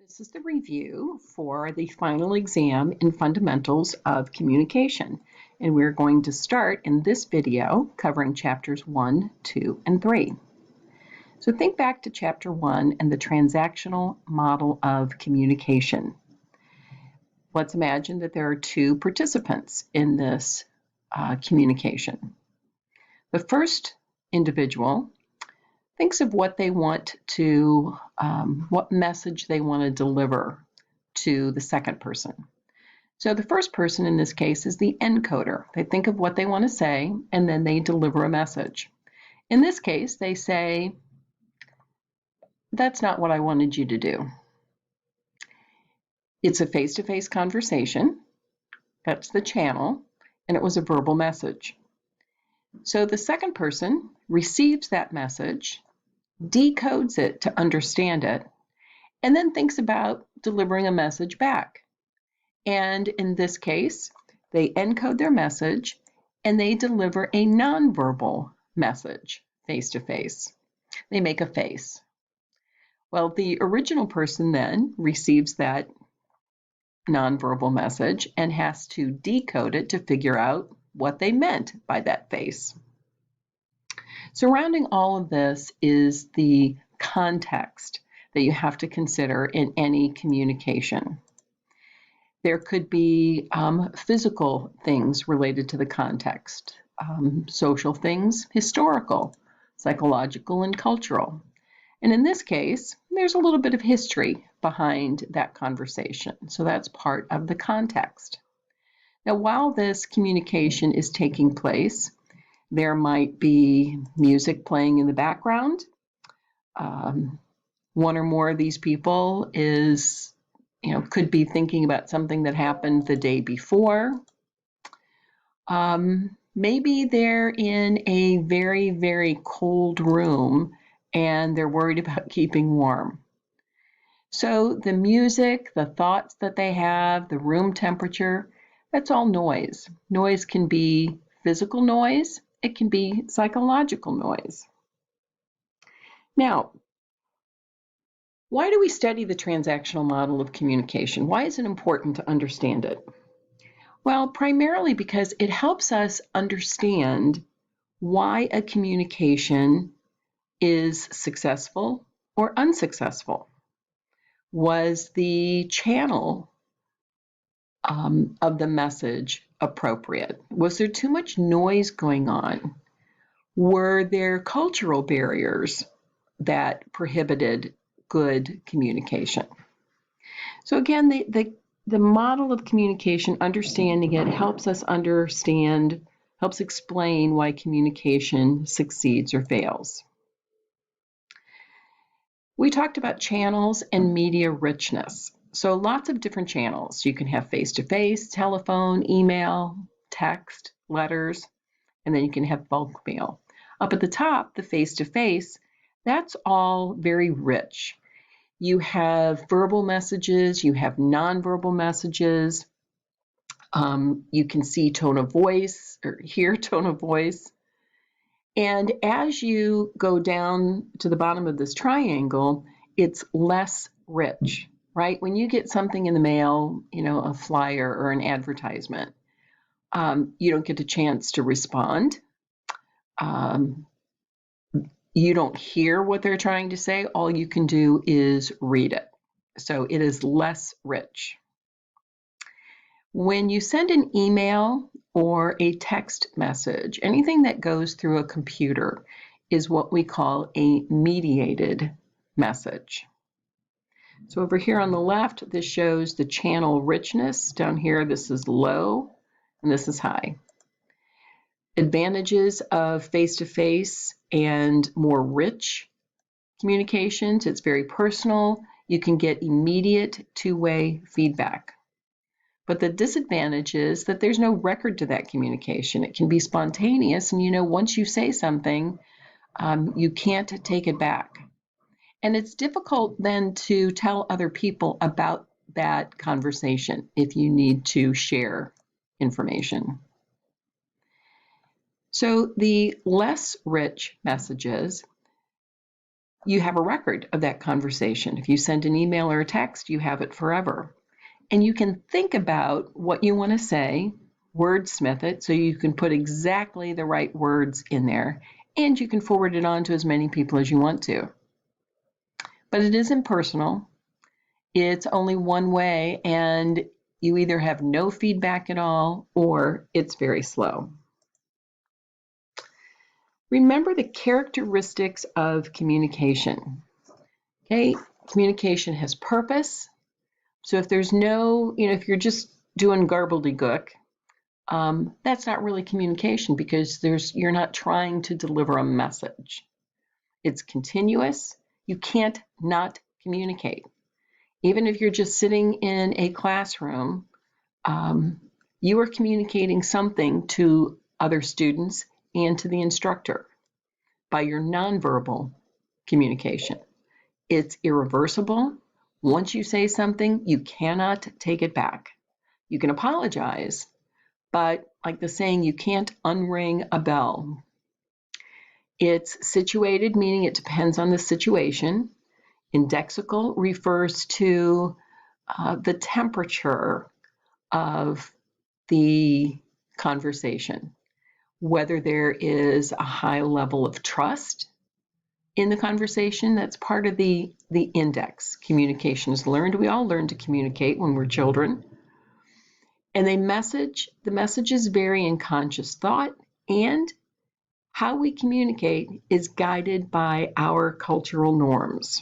This is the review for the final exam in Fundamentals of Communication, and we're going to start in this video covering chapters 1, 2, and 3. So think back to chapter 1 and the transactional model of communication. Let's imagine that there are two participants in this communication. The first individual thinks of what they want to, what message they want to deliver to the second person. So the first person in this case is the encoder. They think of what they want to say, and then they deliver a message. In this case, they say, "That's not what I wanted you to do." It's a face-to-face conversation. That's the channel, and it was a verbal message. So the second person receives that message, decodes it to understand it, and then thinks about delivering a message back. And in this case, they encode their message and they deliver a nonverbal message face-to-face. They make a face. Well, the original person then receives that nonverbal message and has to decode it to figure out what they meant by that face. Surrounding all of this is the context that you have to consider in any communication. There could be physical things related to the context, social things, historical, psychological, and cultural. And in this case, there's a little bit of history behind that conversation. So that's part of the context. Now, while this communication is taking place, there might be music playing in the background. One or more of these people could be thinking about something that happened the day before. Maybe they're in a very, very cold room and they're worried about keeping warm. So the music, the thoughts that they have, the room temperature, that's all noise. Noise can be physical noise. It can be psychological noise. Now, why do we study the transactional model of communication? Why is it important to understand it? Well, primarily because it helps us understand why a communication is successful or unsuccessful. Was the channel of the message appropriate? Was there too much noise going on? Were there cultural barriers that prohibited good communication? So again, the model of communication, understanding it, helps us understand, helps explain why communication succeeds or fails. We talked about channels and media richness. So lots of different channels. You can have face-to-face, telephone, email, text, letters, and then you can have bulk mail. Up at the top, the face-to-face, that's all very rich. You have verbal messages, you have nonverbal messages. You can see tone of voice or hear tone of voice. And as you go down to the bottom of this triangle, it's less rich, right? When you get something in the mail, a flyer or an advertisement, you don't get a chance to respond. You don't hear what they're trying to say. All you can do is read it. So it is less rich. When you send an email or a text message, anything that goes through a computer is what we call a mediated message. So over here on the left, this shows the channel richness. Down here, this is low and this is high. Advantages of face-to-face and more rich communications. It's very personal. You can get immediate two-way feedback. But the disadvantage is that there's no record to that communication. It can be spontaneous, and once you say something, you can't take it back. And it's difficult then to tell other people about that conversation if you need to share information. So the less rich messages you have a record of that conversation. If you send an email or a text, you have it forever. And you can think about what you want to say, wordsmith it so you can put exactly the right words in there, and you can forward it on to as many people as you want to. But it is impersonal. It's only one way, and you either have no feedback at all or it's very slow. Remember the characteristics of communication. Okay, communication has purpose. So if there's no, if you're just doing gobbledygook, that's not really communication because you're not trying to deliver a message. It's continuous. You can't not communicate. Even if you're just sitting in a classroom, you are communicating something to other students and to the instructor by your nonverbal communication. It's irreversible. Once you say something, you cannot take it back. You can apologize, but like the saying, you can't unring a bell. It's situated, meaning it depends on the situation. Indexical refers to the temperature of the conversation, whether there is a high level of trust in the conversation. That's part of the index. Communication is learned. We all learn to communicate when we're children. And the messages vary in conscious thought, and how we communicate is guided by our cultural norms.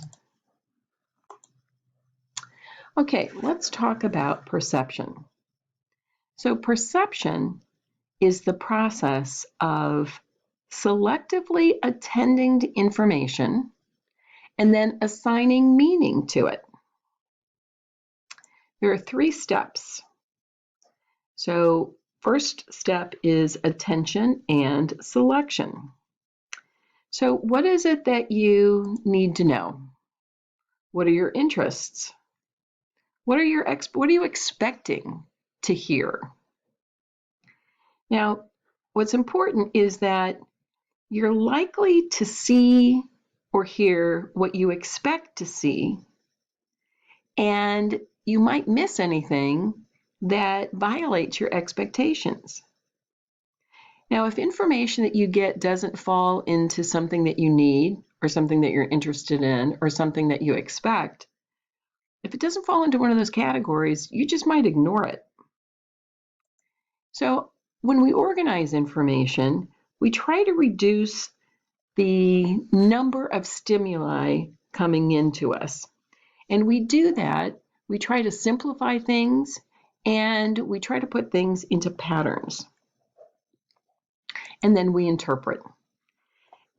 Okay, let's talk about perception. So perception is the process of selectively attending to information and then assigning meaning to it. There are 3 steps. So first step is attention and selection. So what is it that you need to know? What are your interests? What are you expecting to hear? Now, what's important is that you're likely to see or hear what you expect to see, and you might miss anything that violates your expectations. Now, if information that you get doesn't fall into something that you need or something that you're interested in or something that you expect, if it doesn't fall into one of those categories, you just might ignore it. So when we organize information, we try to reduce the number of stimuli coming into us. And we do that, we try to simplify things, and we try to put things into patterns. And then we interpret.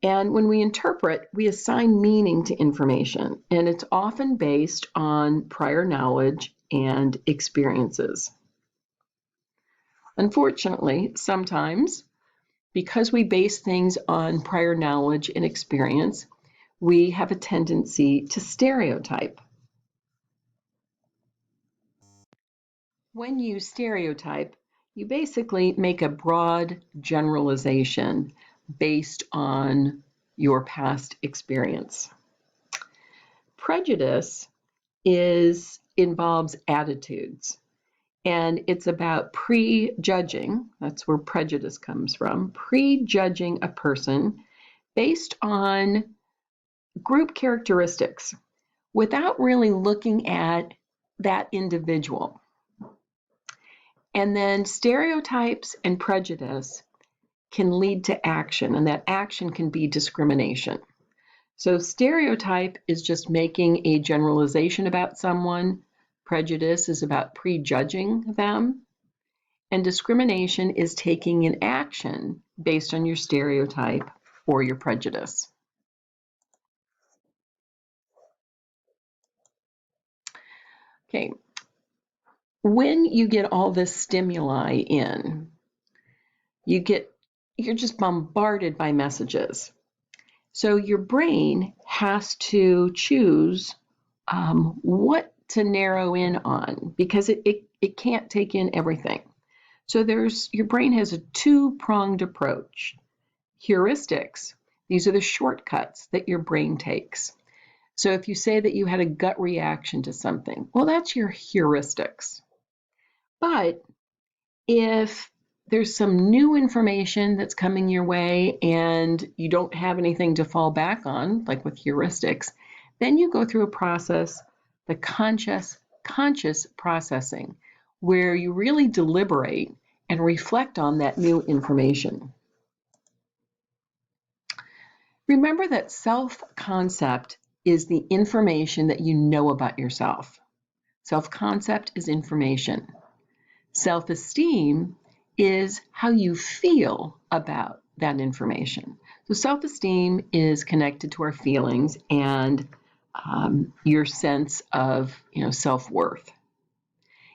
And when we interpret, we assign meaning to information, and it's often based on prior knowledge and experiences. Unfortunately, sometimes, because we base things on prior knowledge and experience, we have a tendency to stereotype. When you stereotype, you basically make a broad generalization based on your past experience. Prejudice involves attitudes, and it's about prejudging. That's where prejudice comes from. Prejudging a person based on group characteristics without really looking at that individual. And then stereotypes and prejudice can lead to action, and that action can be discrimination. So stereotype is just making a generalization about someone. Prejudice is about prejudging them. And discrimination is taking an action based on your stereotype or your prejudice. Okay, when you get all this stimuli in, you're just bombarded by messages. So your brain has to choose what to narrow in on because it can't take in everything. So your brain has a 2-pronged approach. Heuristics, These are the shortcuts that your brain takes. So if you say that you had a gut reaction to something, well, that's your heuristics. But if there's some new information that's coming your way and you don't have anything to fall back on, like with heuristics, then you go through a process, the conscious processing, where you really deliberate and reflect on that new information. Remember that self-concept is the information that you know about yourself. Self-concept is information. Self-esteem is how you feel about that information. So self-esteem is connected to our feelings and your sense of self-worth.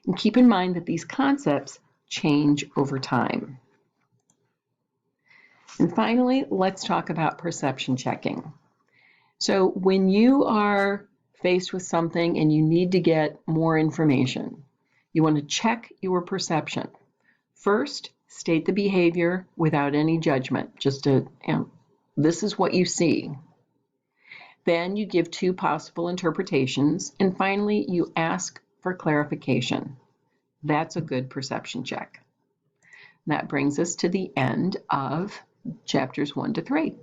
And keep in mind that these concepts change over time. And finally, let's talk about perception checking. So when you are faced with something and you need to get more information, you want to check your perception. First, state the behavior without any judgment, just this is what you see. Then you give two possible interpretations, and finally you ask for clarification. That's a good perception check. That brings us to the end of chapters 1 to 3.